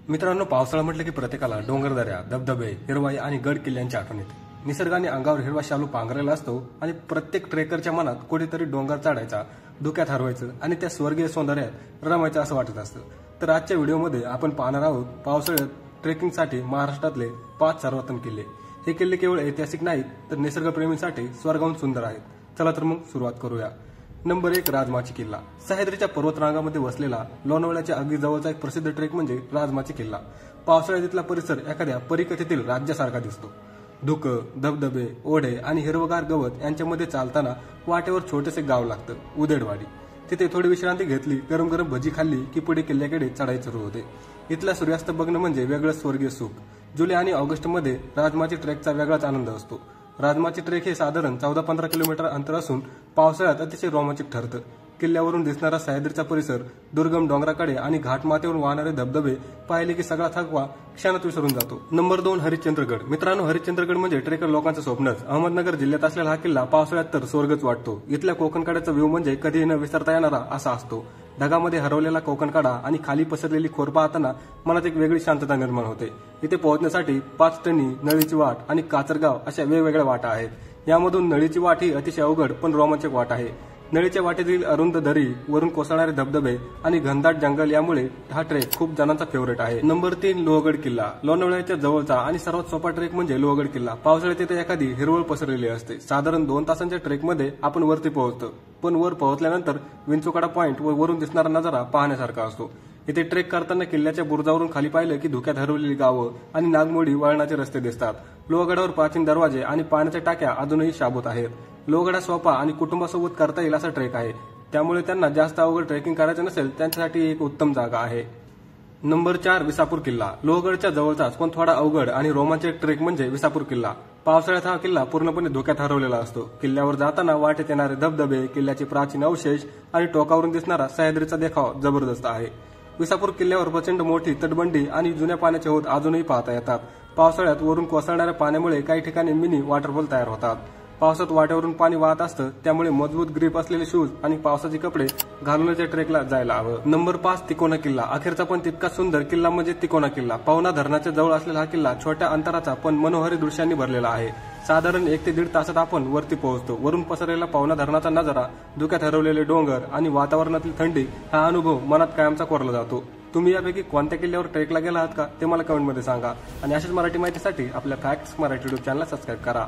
मित्रांनो, पावसाळा म्हटलं की प्रत्येकाला डोंगरदऱ्या, धबधबे, हिरवाई आणि गड किल्ल्यांची आठवण येते। निसर्गाने अंगावर हिरवा शालू पांघरलेला असतो आणि प्रत्येक ट्रेकरच्या मनात कुठेतरी डोंगर चढायचा, धुक्यात हरवायचं आणि त्या स्वर्गीय सौंदर्यात रमायचं असं वाटत असतं। तर आजच्या व्हिडिओमध्ये आपण पाहणार आहोत पावसाळ्यात ट्रेकिंगसाठी महाराष्ट्रातले 5 सर्वोत्तम किल्ले। हे किल्ले केवळ ऐतिहासिक नाहीत तर निसर्गप्रेमींसाठी स्वर्गाहून सुंदर आहेत। चला तर मग सुरुवात करूया। नंबर 1, राजमाची किल्ला। सह्याद्रीच्या पर्वतरांगामध्ये वसलेला लोणावळ्याच्या अगदी जवळचा एक प्रसिद्ध ट्रेक म्हणजे राजमाची किल्ला। पावसाळ्यात इथला परिसर एखाद्या परीकथेतील राज्यासारखा दिसतो। धुकं, धबधबे, ओढे आणि हिरवगार गवत यांच्यामध्ये चालताना वाटेवर छोटेसे गाव लागतं, उदेडवाडी। तिथे थोडी विश्रांती घेतली, गरम गरम भजी खाल्ली की पुढे किल्ल्याकडे चढाई सुरू होते। इथला सूर्यास्त बघणं म्हणजे वेगळंच स्वर्गीय सुख। जुलै आणि ऑगस्टमध्ये राजमाची ट्रेकचा वेगळाच आनंद असतो। राजमाची ट्रेक हे साधारण 14-15 किलोमीटर अंतर असून पावसाळ्यात अतिशय रोमांचक ठरतं। किल्ल्यावरून दिसणारा सह्याद्रीचा परिसर, दुर्गम डोंगराकडे आणि घाटमाथ्यावरून वाहणारे धबधबे पाहिले की सगळा थकवा क्षणात विसरून जातो। नंबर 2, हरिश्चंद्रगड। मित्रांनो, हरिश्चंद्रगड म्हणजे ट्रेकर लोकांचं स्वप्नच। अहमदनगर जिल्ह्यात असलेला हा किल्ला पावसाळ्यात तर स्वर्गच वाटतो। इथल्या कोकणकड्याचा व्ह्यू म्हणजे कधीही न विसरता येणारा असा असतो। ढगामध्ये हरवलेला कोकणकडा आणि खाली पसरलेली खोर पाहताना मनात एक वेगळी शांतता निर्माण होते। इथे पोहोचण्यासाठी 5 टनी, नळीची वाट आणि काचरगाव अशा वेगवेगळ्या वाटा आहेत। यामधून नळीची वाट ही अतिशय अवघड पण रोमांचक वाट आहे। नळीच्या वाटेतील अरुंद दरी, वरून कोसळणारे धबधबे आणि घनदाट जंगल यामुळे हा ट्रेक खूप जणांचा फेवरेट आहे। नंबर 3, लोहगड किल्ला। लोणावळ्याच्या जवळचा आणि सर्वात सोपा ट्रेक म्हणजे लोहगड किल्ला। पावसाळ्यात तिथे एखादी हिरवळ पसरलेली असते। साधारण 2 तासांच्या ट्रेकमध्ये आपण वरती पोहोचतो, पण वर पोहोचल्यानंतर विंचोकाडा पॉइंट व वरून दिसणारा नजारा पाहण्यासारखा असतो। इथे ट्रेक करताना किल्ल्याच्या बुरुजावरून खाली पाहिलं की धुक्यात हरवलेली गावं आणि नागमोडी वळणाचे रस्ते दिसतात। लोहगडावर प्राचीन दरवाजे आणि पाण्याच्या टाक्या अजूनही शाबूत आहेत। लोहगड हा सोपा आणि कुटुंबासोबत करता येईल असा ट्रेक आहे, त्यामुळे त्यांना जास्त अवघड ट्रेकिंग करायचं नसेल त्यांच्यासाठी एक उत्तम जागा आहे। नंबर 4, विसापूर किल्ला। लोहगडच्या जवळचाच पण थोडा अवघड आणि रोमांचक ट्रेक म्हणजे विसापूर किल्ला। पावसाळ्यात हा किल्ला पूर्णपणे धुक्यात हरवलेला असतो। किल्ल्यावर जाताना वाटेत येणारे धबधबे, किल्ल्याचे प्राचीन अवशेष आणि टोकावरून दिसणारा सह्याद्रीचा देखाव जबरदस्त आहे। विसापूर किल्ल्यावर प्रचंड मोठी तटबंदी आणि जुन्या पाण्याचे हौद अजूनही पाहता येतात। पावसाळ्यात वरून कोसळणाऱ्या पाण्यामुळे काही ठिकाणी मिनी वॉटरफॉल तयार होतात। पावसात वाट्यावरून पाणी वाहत असतं, त्यामुळे मजबूत ग्रीप असलेले शूज आणि पावसाचे कपडे घालूनच या ट्रेकला जायला हवं। नंबर 5, तिकोना किल्ला। अखेरचा पण तितका सुंदर किल्ला म्हणजे तिकोना किल्ला। पवना धरणाच्या जवळ असलेला हा किल्ला छोट्या अंतराचा पण मनोहरी दृश्यांनी भरलेला आहे। साधारण 1 ते 1.5 तासात आपण वरती पोहोचतो। वरून पसरलेला पवना धरणाचा नजारा, धुक्यात हरवलेले डोंगर आणि वातावरणातील थंडी हा अनुभव मनात कायमचा कोरला जातो। तुम्ही यापैकी कोणत्या किल्ल्यावर ट्रेकला गेला आहात का ते मला कमेंटमध्ये सांगा आणि अशाच मराठी माहितीसाठी आपल्या फॅक्ट्स मराठी यूट्यूब चॅनलला सबस्क्राईब करा।